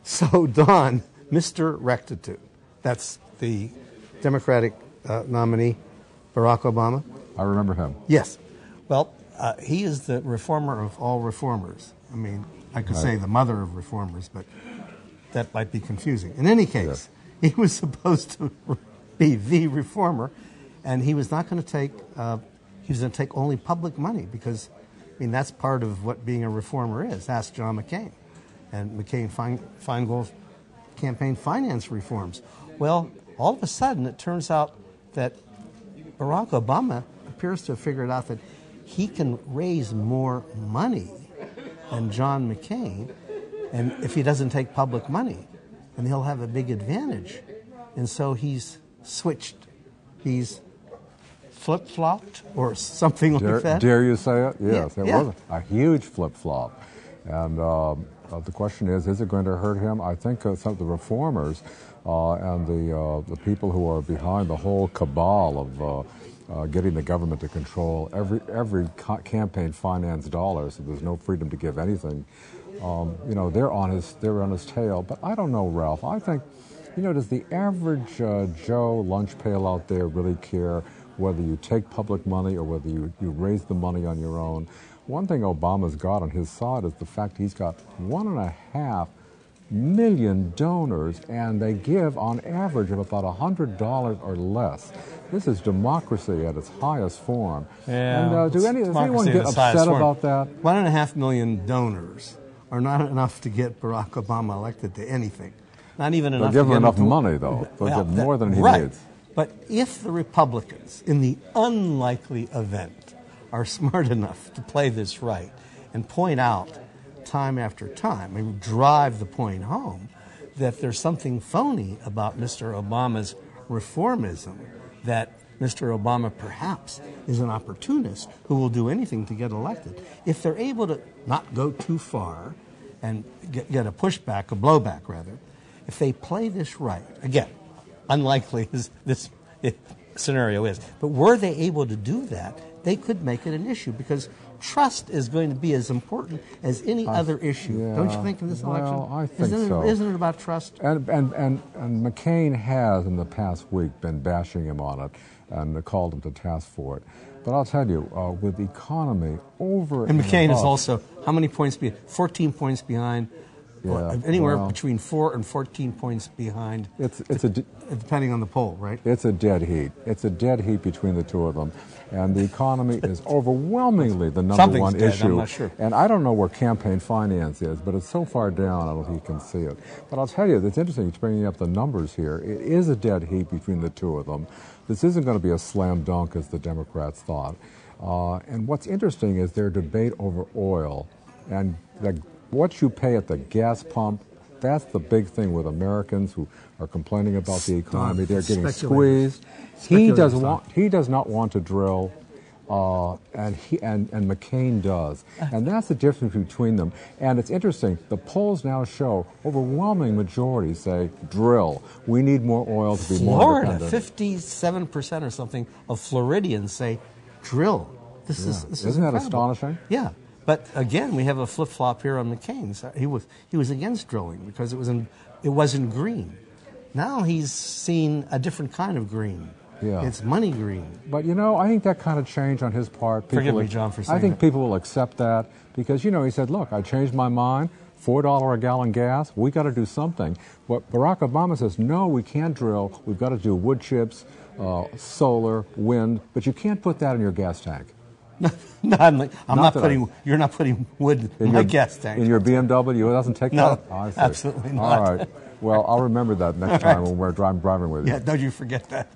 So Don, Mr. Rectitude, that's the Democratic nominee, Barack Obama. I remember him. Yes. Well, he is the reformer of all reformers. I mean, I could say the mother of reformers, but that might be confusing. In any case, he was supposed to be the reformer, and he was not going to take, he was going to take only public money because, I mean, that's part of what being a reformer is. Ask John McCain. And McCain-Feingold campaign finance reforms. Well, all of a sudden, it turns out that Barack Obama appears to have figured out that he can raise more money than John McCain, and if he doesn't take public money, and he'll have a big advantage. And so he's switched. He's flip-flopped or something like that. Dare you say it? Yes, Yeah, it was a huge flip-flop. And the question is it going to hurt him? I think some of the reformers and the people who are behind the whole cabal of getting the government to control every campaign finance dollar, so there's no freedom to give anything. They're on his tail. But I don't know, Ralph. I think, does the average Joe lunch pail out there really care whether you take public money or whether you raise the money on your own? One thing Obama's got on his side is the fact he's got 1.5 million donors, and they give on average of about $100 or less. This is democracy at its highest form. Yeah, and does anyone get upset about that? 1.5 million donors are not enough to get Barack Obama elected to anything. Not even enough. They'll give him enough money, though. They'll give more than he needs. But if the Republicans, in the unlikely event, are smart enough to play this right and point out time after time, and drive the point home that there's something phony about Mr. Obama's reformism, that Mr. Obama perhaps is an opportunist who will do anything to get elected. If they're able to not go too far and get a pushback, a blowback rather, if they play this right, again, unlikely as this scenario is, but were they able to do that, they could make it an issue because trust is going to be as important as any other issue. Yeah, don't you think in this election? Well, I think so. Isn't it about trust? And McCain has, in the past week, been bashing him on it and called him to task for it. But I'll tell you, with the economy over and McCain above, is also, how many points? 14 points behind. Anywhere between 4 and 14 points behind. Depending on the poll, right? It's a dead heat. It's a dead heat between the two of them, and the economy is overwhelmingly the number one issue. I'm not sure. And I don't know where campaign finance is, but it's so far down, I don't think you can see it. But I'll tell you, it's interesting. You're bringing up the numbers here. It is a dead heat between the two of them. This isn't going to be a slam dunk as the Democrats thought. And what's interesting is their debate over oil and what you pay at the gas pump. That's the big thing with Americans who are complaining about the economy. They're getting squeezed. He does not want to drill, and McCain does, and that's the difference between them. And it's interesting. The polls now show overwhelming majority say drill. We need more oil to be more independent. Florida, 57% or something of Floridians say drill. This is Isn't that astonishing? Yeah. But again, we have a flip-flop here on McCain. So he was against drilling because it wasn't green. Now he's seen a different kind of green. Yeah. It's money green. But I think that kind of change on his part. Forgive me, John, for saying I think that. people will accept that because he said, "Look, I changed my mind. $4 a gallon gas. We got to do something." But Barack Obama says, "No, we can't drill. We've got to do wood chips, solar, wind, but you can't put that in your gas tank." No, you're not putting wood in my gas tank. In your BMW, it doesn't take that? No, absolutely not. All right. Well, I'll remember that next time when we're driving with you. Yeah, don't you forget that.